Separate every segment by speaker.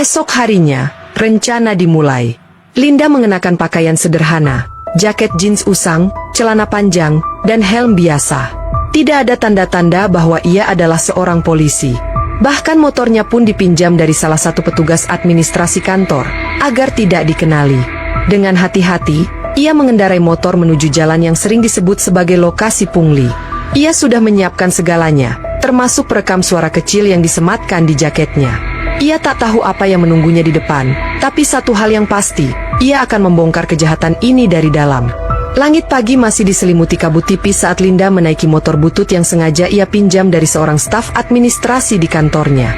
Speaker 1: Esok harinya, rencana dimulai. Linda mengenakan pakaian sederhana, jaket jeans usang, celana panjang, dan helm biasa. Tidak ada tanda-tanda bahwa ia adalah seorang polisi. Bahkan motornya pun dipinjam dari salah satu petugas administrasi kantor, agar tidak dikenali. Dengan hati-hati, ia mengendarai motor menuju jalan yang sering disebut sebagai lokasi pungli. Ia sudah menyiapkan segalanya, termasuk perekam suara kecil yang disematkan di jaketnya. Ia tak tahu apa yang menunggunya di depan, tapi satu hal yang pasti, ia akan membongkar kejahatan ini dari dalam. Langit pagi masih diselimuti kabut tipis saat Linda menaiki motor butut yang sengaja ia pinjam dari seorang staf administrasi di kantornya.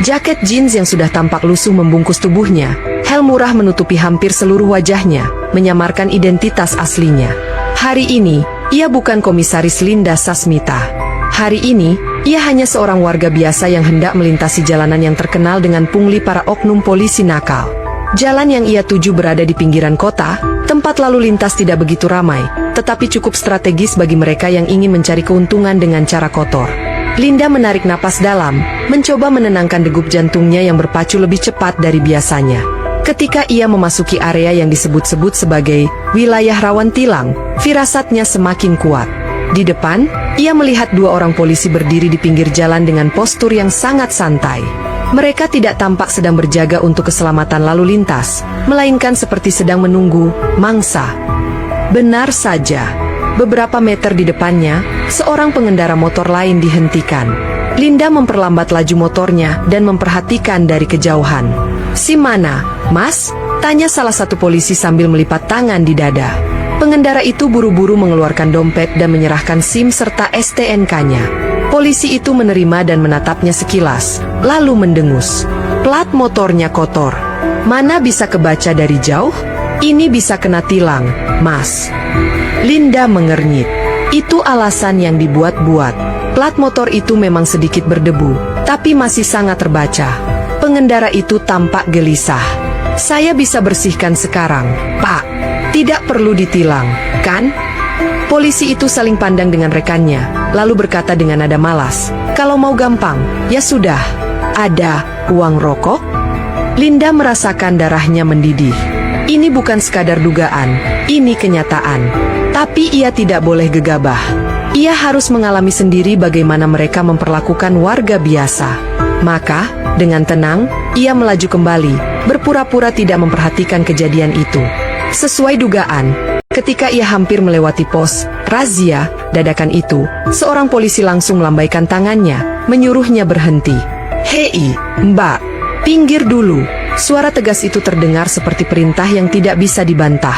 Speaker 1: Jaket jeans yang sudah tampak lusuh membungkus tubuhnya, helm murah menutupi hampir seluruh wajahnya, menyamarkan identitas aslinya. Hari ini, ia bukan komisaris Linda Sasmita. Hari ini, ia hanya seorang warga biasa yang hendak melintasi jalanan yang terkenal dengan pungli para oknum polisi nakal. Jalan yang ia tuju berada di pinggiran kota, tempat lalu lintas tidak begitu ramai, tetapi cukup strategis bagi mereka yang ingin mencari keuntungan dengan cara kotor. Linda menarik napas dalam, mencoba menenangkan degup jantungnya yang berpacu lebih cepat dari biasanya. Ketika ia memasuki area yang disebut-sebut sebagai wilayah rawan tilang, firasatnya semakin kuat. Di depan, ia melihat dua orang polisi berdiri di pinggir jalan dengan postur yang sangat santai. Mereka tidak tampak sedang berjaga untuk keselamatan lalu lintas, melainkan seperti sedang menunggu mangsa. Benar saja, beberapa meter di depannya, seorang pengendara motor lain dihentikan. Linda memperlambat laju motornya dan memperhatikan dari kejauhan. "Si mana, Mas?" tanya salah satu polisi sambil melipat tangan di dada. Pengendara itu buru-buru mengeluarkan dompet dan menyerahkan SIM serta STNK-nya. Polisi itu menerima dan menatapnya sekilas, lalu mendengus. "Plat motornya kotor. Mana bisa kebaca dari jauh? Ini bisa kena tilang, Mas." Linda mengernyit. Itu alasan yang dibuat-buat. Plat motor itu memang sedikit berdebu, tapi masih sangat terbaca. Pengendara itu tampak gelisah. "Saya bisa bersihkan sekarang, Pak. Tidak perlu ditilang, kan?" Polisi itu saling pandang dengan rekannya, lalu berkata dengan nada malas, "Kalau mau gampang, ya sudah. Ada uang rokok?" Linda merasakan darahnya mendidih. Ini bukan sekadar dugaan, ini kenyataan. Tapi ia tidak boleh gegabah. Ia harus mengalami sendiri bagaimana mereka memperlakukan warga biasa. Maka, dengan tenang, ia melaju kembali, berpura-pura tidak memperhatikan kejadian itu. Sesuai dugaan, ketika ia hampir melewati pos razia dadakan itu, seorang polisi langsung melambaikan tangannya, menyuruhnya berhenti. "Hei, Mbak, pinggir dulu." Suara tegas itu terdengar seperti perintah yang tidak bisa dibantah.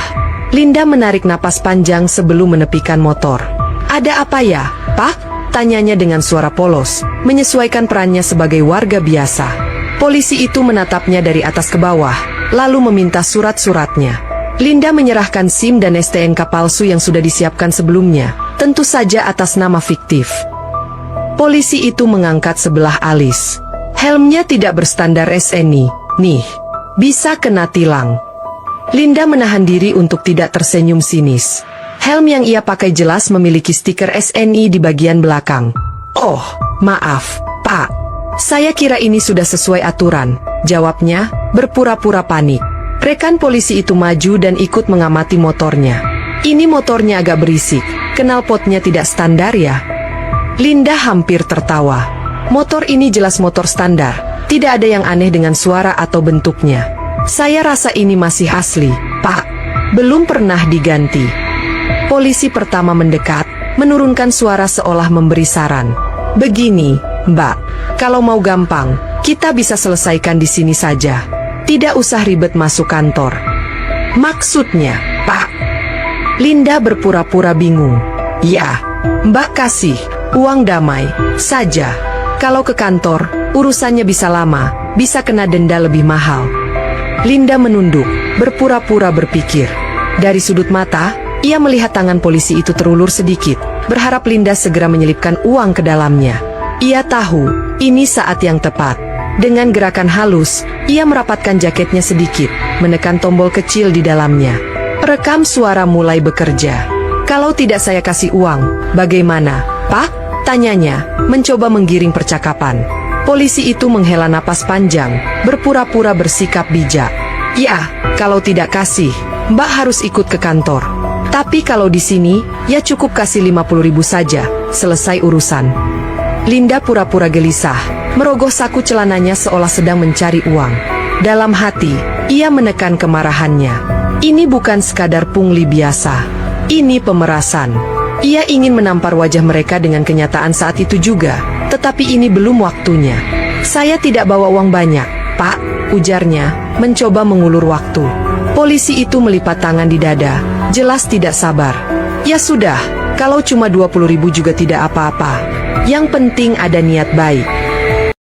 Speaker 1: Linda menarik napas panjang sebelum menepikan motor. "Ada apa ya, Pak?" tanyanya dengan suara polos, menyesuaikan perannya sebagai warga biasa. Polisi itu menatapnya dari atas ke bawah, lalu meminta surat-suratnya. Linda menyerahkan SIM dan STNK palsu yang sudah disiapkan sebelumnya, tentu saja atas nama fiktif. Polisi itu mengangkat sebelah alis. "Helmnya tidak berstandar SNI, nih. Bisa kena tilang." Linda menahan diri untuk tidak tersenyum sinis. Helm yang ia pakai jelas memiliki stiker SNI di bagian belakang. "Oh, maaf, Pak. Saya kira ini sudah sesuai aturan," jawabnya, berpura-pura panik. Rekan polisi itu maju dan ikut mengamati motornya. "Ini motornya agak berisik, knalpotnya tidak standar ya?" Linda hampir tertawa. Motor ini jelas motor standar, tidak ada yang aneh dengan suara atau bentuknya. "Saya rasa ini masih asli, Pak. Belum pernah diganti." Polisi pertama mendekat, menurunkan suara seolah memberi saran. "Begini, Mbak, kalau mau gampang, kita bisa selesaikan di sini saja. Tidak usah ribet masuk kantor." "Maksudnya, Pak?" Linda berpura-pura bingung. "Ya, Mbak kasih uang damai saja. Kalau ke kantor, urusannya bisa lama, bisa kena denda lebih mahal." Linda menunduk, berpura-pura berpikir. Dari sudut mata, ia melihat tangan polisi itu terulur sedikit, berharap Linda segera menyelipkan uang ke dalamnya. Ia tahu, ini saat yang tepat. Dengan gerakan halus, ia merapatkan jaketnya sedikit, menekan tombol kecil di dalamnya. Perekam suara mulai bekerja. "Kalau tidak saya kasih uang, bagaimana, Pak?" tanyanya, mencoba menggiring percakapan. Polisi itu menghela napas panjang, berpura-pura bersikap bijak. Ya, kalau tidak kasih, Mbak harus ikut ke kantor. Tapi kalau di sini, ya cukup kasih 50.000 saja, selesai urusan. Linda pura-pura gelisah, merogoh saku celananya seolah sedang mencari uang. Dalam hati, ia menekan kemarahannya. Ini bukan sekadar pungli biasa. Ini pemerasan. Ia ingin menampar wajah mereka dengan kenyataan saat itu juga, tetapi ini belum waktunya. Saya tidak bawa uang banyak, Pak, ujarnya, mencoba mengulur waktu. Polisi itu melipat tangan di dada, jelas tidak sabar. Ya sudah, kalau cuma 20.000 juga tidak apa-apa. Yang penting ada niat baik.